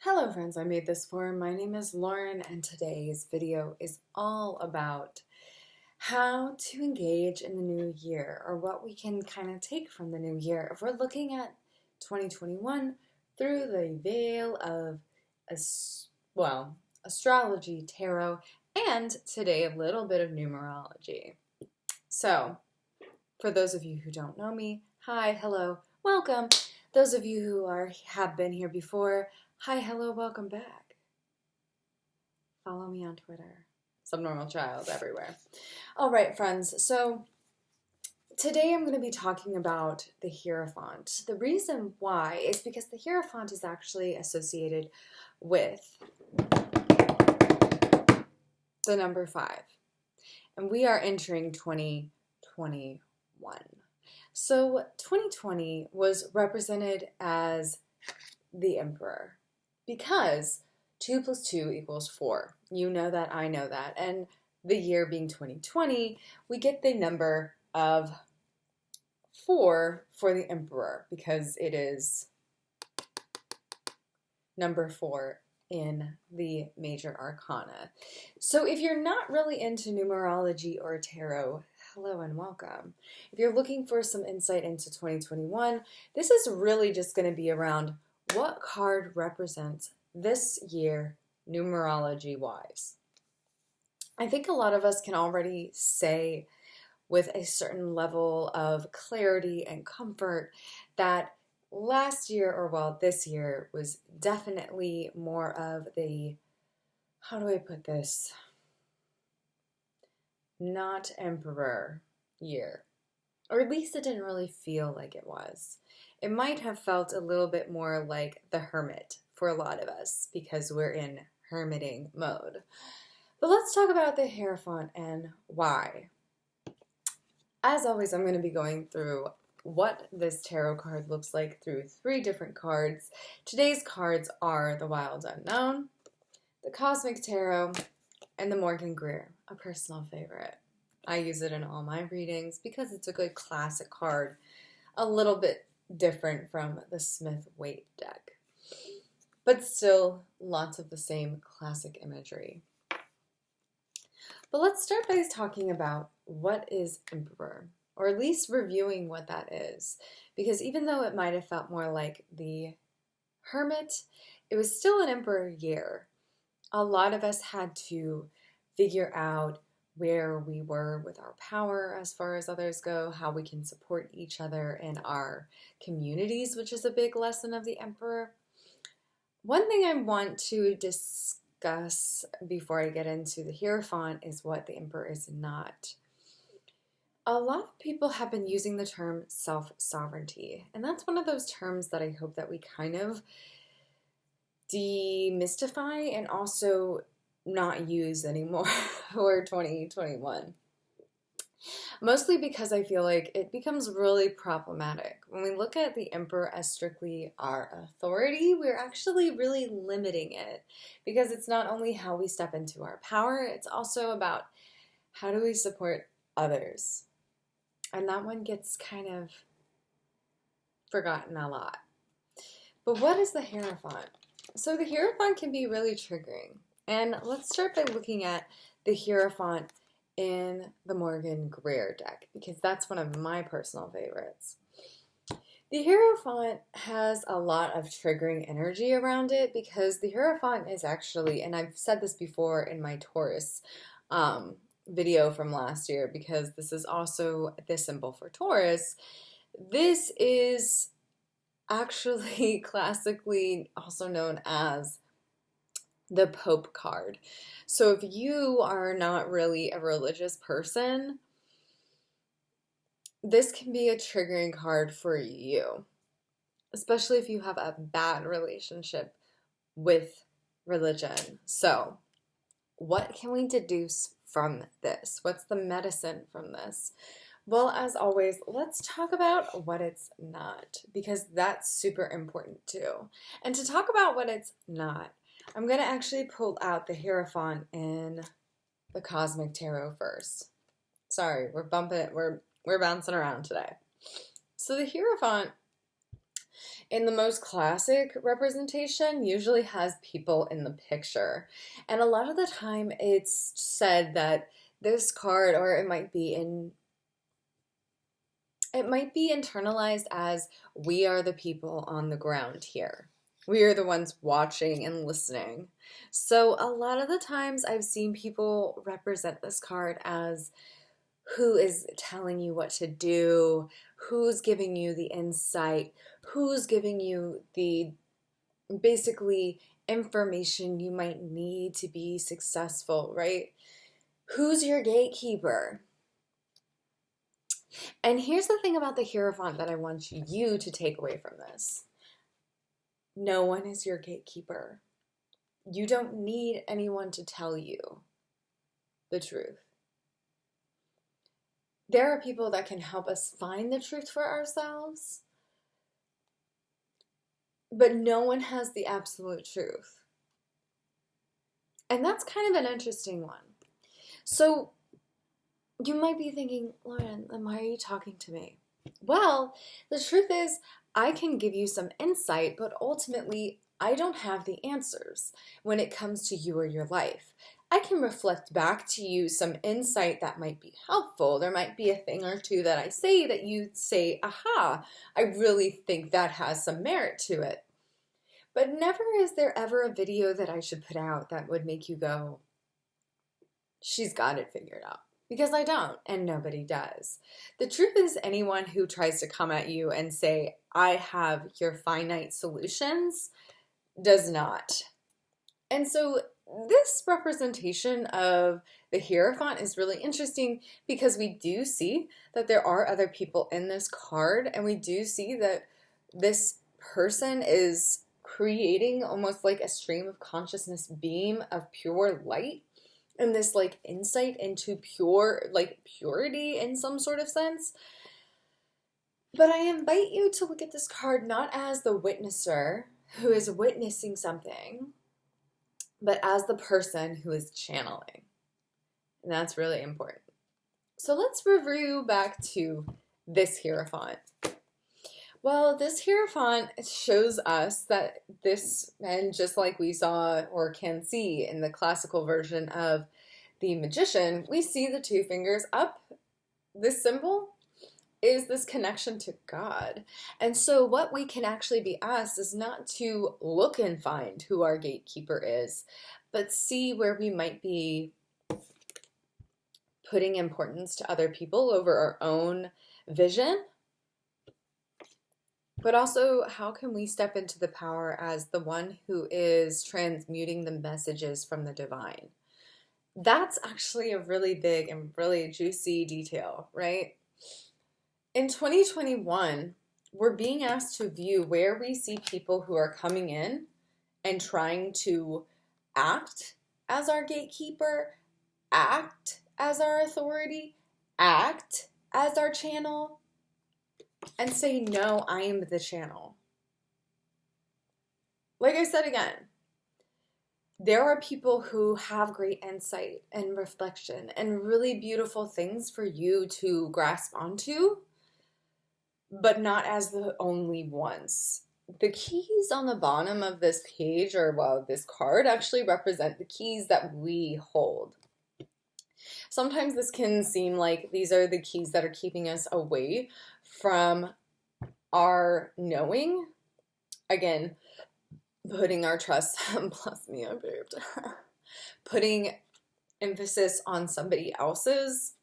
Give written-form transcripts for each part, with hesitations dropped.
Hello friends, I made this for. My name is Lauren and today's video is all about how to engage in the new year or what we can kind of take from the new year if we're looking at 2021 through the veil of astrology, tarot, and today a little bit of numerology. So, for those of you who don't know me, hi, hello, welcome. Those of you who have been here before, hi, hello, welcome back. Follow me on Twitter. Subnormal child everywhere. All right, friends. So today I'm going to be talking about the Hierophant. The reason why is because the Hierophant is actually associated with the number 5. And we are entering 2021. So 2020 was represented as the Emperor because 2 plus 2 equals 4. You know that, I know that. And the year being 2020, we get the number of 4 for the Emperor because it is number 4 in the major arcana. So if you're not really into numerology or tarot, hello and welcome. If you're looking for some insight into 2021, this is really just going to be around what card represents this year numerology wise. I think a lot of us can already say with a certain level of clarity and comfort that last year, or well, this year was definitely more of the, how do I put this? Not Emperor year. Or at least it didn't really feel like it was. It might have felt a little bit more like the Hermit for a lot of us because we're in hermiting mode. But let's talk about the Hierophant and why. As always, I'm going to be going through what this tarot card looks like through 3 different cards. Today's cards are the Wild Unknown, the Cosmic Tarot, and the Morgan Greer, a personal favorite. I use it in all my readings because it's a good classic card, a little bit different from the Smith-Waite deck, but still lots of the same classic imagery. But let's start by talking about what is Emperor, or at least reviewing what that is, because even though it might have felt more like the Hermit, it was still an Emperor year. A lot of us had to figure out where we were with our power as far as others go, how we can support each other in our communities, which is a big lesson of the Emperor. One thing I want to discuss before I get into the Hierophant is what the Emperor is not. A lot of people have been using the term self-sovereignty, and that's one of those terms that I hope that we kind of demystify and also not use anymore for 2021. Mostly because I feel like it becomes really problematic. When we look at the Emperor as strictly our authority, we're actually really limiting it because it's not only how we step into our power, it's also about how do we support others. And that one gets kind of forgotten a lot. But what is the Hierophant? So the Hierophant can be really triggering. And let's start by looking at the Hierophant in the Morgan Greer deck, because that's one of my personal favorites. The Hierophant has a lot of triggering energy around it because the Hierophant is actually, and I've said this before in my Taurus video from last year, because this is also the symbol for Taurus. This is actually classically also known as the Pope card. So if you are not really a religious person, this can be a triggering card for you, especially if you have a bad relationship with religion. So what can we deduce from this? What's the medicine from this? Well, as always, let's talk about what it's not, because that's super important too. And to talk about what it's not, I'm going to actually pull out the Hierophant in the Cosmic Tarot first. Sorry, we're bouncing around today. So the Hierophant In the most classic representation, usually has people in the picture. And a lot of the time it's said that this card, or it might be internalized as we are the people on the ground here. We are the ones watching and listening. So a lot of the times I've seen people represent this card as who is telling you what to do, who's giving you the insight, who's giving you the basically information you might need to be successful, right? Who's your gatekeeper? And here's the thing about the Hierophant that I want you to take away from this. No one is your gatekeeper. You don't need anyone to tell you the truth. There are people that can help us find the truth for ourselves, but no one has the absolute truth. And that's kind of an interesting one. So you might be thinking, Lauren, then why are you talking to me? Well, the truth is, I can give you some insight, but ultimately, I don't have the answers when it comes to you or your life. I can reflect back to you some insight that might be helpful. There might be a thing or two that I say that you say, aha, I really think that has some merit to it. But never is there ever a video that I should put out that would make you go, she's got it figured out. Because I don't, and nobody does. The truth is, anyone who tries to come at you and say, I have your finite solutions, does not. And so this representation of the Hierophant is really interesting because we do see that there are other people in this card, and we do see that this person is creating almost like a stream of consciousness beam of pure light. And this like insight into purity in some sort of sense. But I invite you to look at this card not as the witnesser who is witnessing something, but as the person who is channeling. And that's really important. So let's review back to this Hierophant. Well, this Hierophant shows us that this, and just like we saw or can see in the classical version of the Magician, we see the two fingers up. This symbol is this connection to God. And so what we can actually be asked is not to look and find who our gatekeeper is, but see where we might be putting importance to other people over our own vision. But also, how can we step into the power as the one who is transmuting the messages from the divine? That's actually a really big and really juicy detail, right? In 2021, we're being asked to view where we see people who are coming in and trying to act as our gatekeeper, act as our authority, act as our channel, and say, no, I am the channel. Like I said again, there are people who have great insight and reflection and really beautiful things for you to grasp onto, but not as the only ones. The keys on the bottom of this page, or well, this card, actually represent the keys that we hold. Sometimes this can seem like these are the keys that are keeping us away from our knowing. Again, putting our trust, bless me, I moved, putting emphasis on somebody else's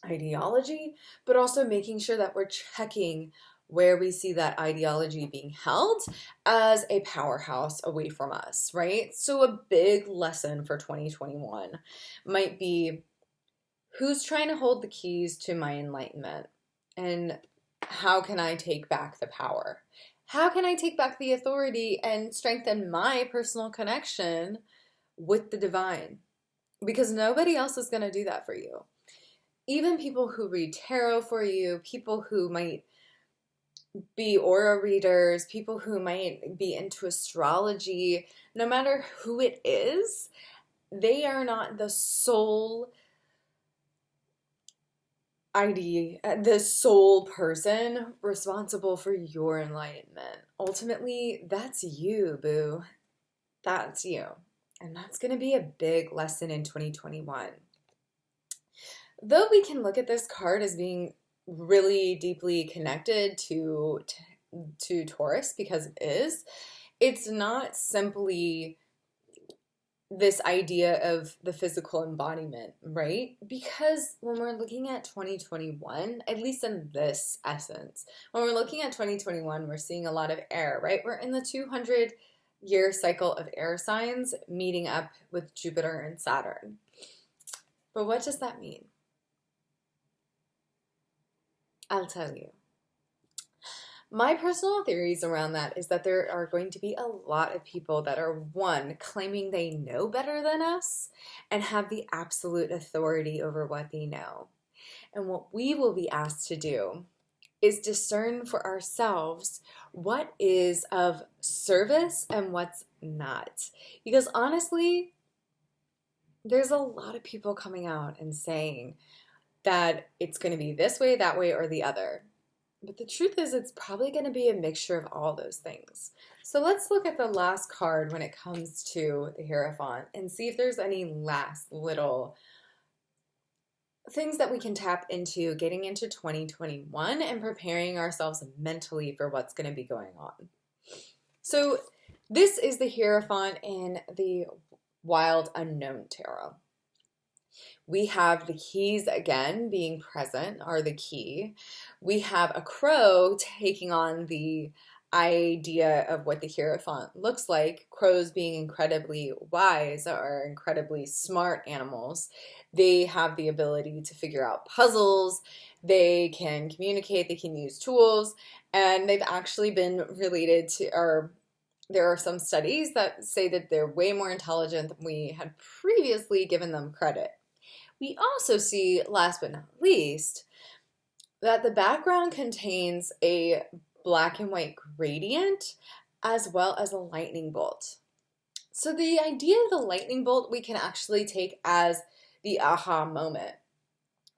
ideology, but also making sure that we're checking where we see that ideology being held as a powerhouse away from us, right? So a big lesson for 2021 might be, who's trying to hold the keys to my enlightenment? And how can I take back the power? How can I take back the authority and strengthen my personal connection with the divine? Because nobody else is going to do that for you. Even people who read tarot for you, people who might be aura readers, people who might be into astrology, no matter who it is, they are not the sole ID, the sole person responsible for your enlightenment. Ultimately, that's you, boo. That's you. And that's going to be a big lesson in 2021. Though we can look at this card as being really deeply connected to Taurus, because it is, it's not simply this idea of the physical embodiment, right? Because when we're looking at 2021, at least in this essence, when we're looking at 2021, we're seeing a lot of air, right? We're in the 200-year cycle of air signs meeting up with Jupiter and Saturn. But what does that mean? I'll tell you. My personal theories around that is that there are going to be a lot of people that are, one, claiming they know better than us and have the absolute authority over what they know. And what we will be asked to do is discern for ourselves what is of service and what's not. Because honestly, there's a lot of people coming out and saying that it's going to be this way, that way, or the other. But the truth is, it's probably going to be a mixture of all those things. So let's look at the last card when it comes to the Hierophant and see if there's any last little things that we can tap into getting into 2021 and preparing ourselves mentally for what's going to be going on. So this is the Hierophant in the Wild Unknown Tarot. We have the keys again being present, are the key. We have a crow taking on the idea of what the Hierophant looks like. Crows being incredibly wise or incredibly smart animals. They have the ability to figure out puzzles. They can communicate. They can use tools. And they've actually been related to, or there are some studies that say that they're way more intelligent than we had previously given them credit. We also see, last but not least, that the background contains a black and white gradient as well as a lightning bolt. So the idea of the lightning bolt we can actually take as the aha moment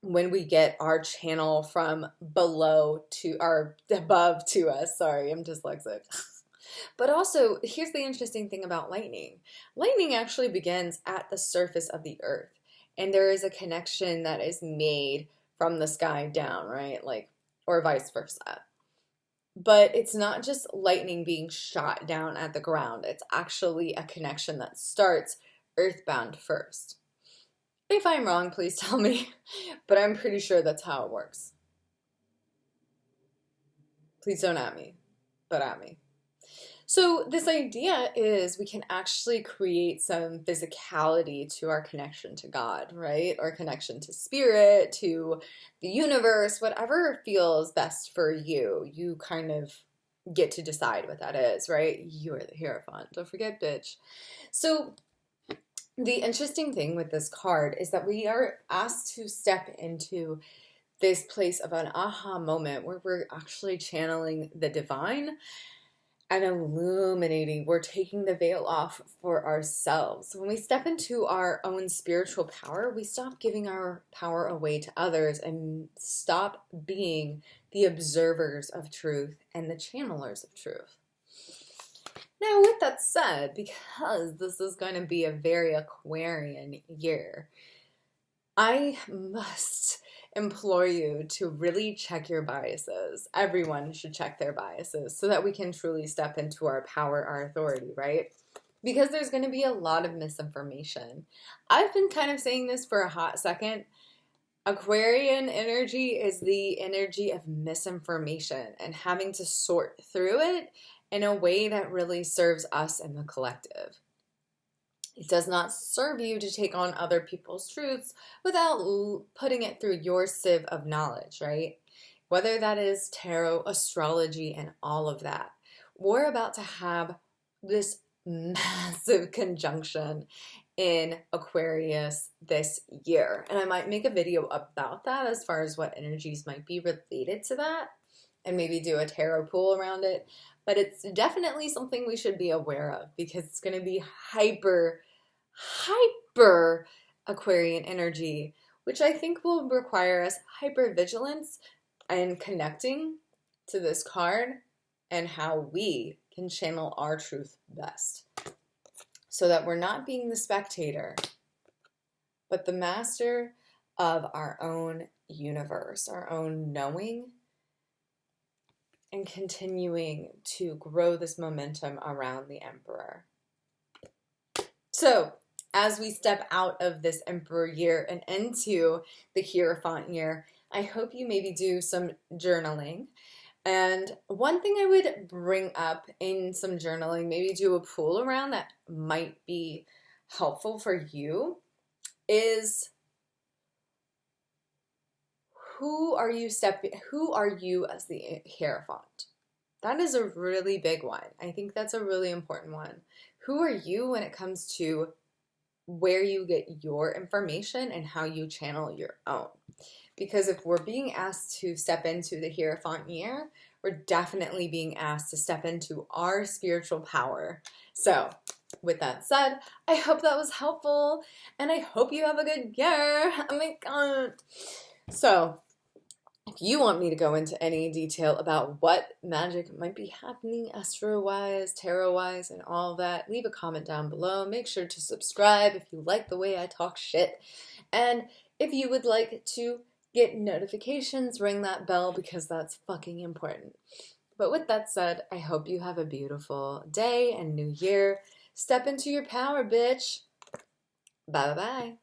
when we get our channel from below to our above to us. Sorry, I'm dyslexic. But also, here's the interesting thing about lightning. Lightning actually begins at the surface of the earth. And there is a connection that is made from the sky down, right? Like, or vice versa. But it's not just lightning being shot down at the ground. It's actually a connection that starts earthbound first. If I'm wrong, please tell me. But I'm pretty sure that's how it works. Please don't at me, but at me. So this idea is we can actually create some physicality to our connection to God, right? Or connection to spirit, to the universe, whatever feels best for you. You kind of get to decide what that is, right? You are the Hierophant. Don't forget, bitch. So the interesting thing with this card is that we are asked to step into this place of an aha moment where we're actually channeling the divine and illuminating. We're taking the veil off for ourselves. When we step into our own spiritual power, we stop giving our power away to others and stop being the observers of truth and the channelers of truth. Now, with that said, because this is going to be a very Aquarian year, I must implore you to really check your biases. Everyone should check their biases so that we can truly step into our power, our authority, right? Because there's going to be a lot of misinformation. I've been kind of saying this for a hot second. Aquarian energy is the energy of misinformation and having to sort through it in a way that really serves us and the collective. It does not serve you to take on other people's truths without putting it through your sieve of knowledge, right? Whether that is tarot, astrology, and all of that. We're about to have this massive conjunction in Aquarius this year. And I might make a video about that as far as what energies might be related to that and maybe do a tarot pool around it. But it's definitely something we should be aware of because it's going to be hyper Aquarian energy which I think will require us hypervigilance and connecting to this card and how we can channel our truth best, so that we're not being the spectator, but the master of our own universe, our own knowing, and continuing to grow this momentum around the Emperor. So, as we step out of this Emperor year and into the Hierophant year, I hope you maybe do some journaling. And one thing I would bring up in some journaling, maybe do a pool around that might be helpful for you, is who are you as the Hierophant? That is a really big one. I think that's a really important one. Who are you when it comes to where you get your information and how you channel your own? Because if we're being asked to step into the Hierophant year, we're definitely being asked to step into our spiritual power. So, with that said, I hope that was helpful, and I hope you have a good year. Oh my god. So, if you want me to go into any detail about what magic might be happening astro-wise, tarot-wise, and all that, leave a comment down below. Make sure to subscribe if you like the way I talk shit. And if you would like to get notifications, ring that bell, because that's fucking important. But with that said, I hope you have a beautiful day and new year. Step into your power, bitch. Bye-bye.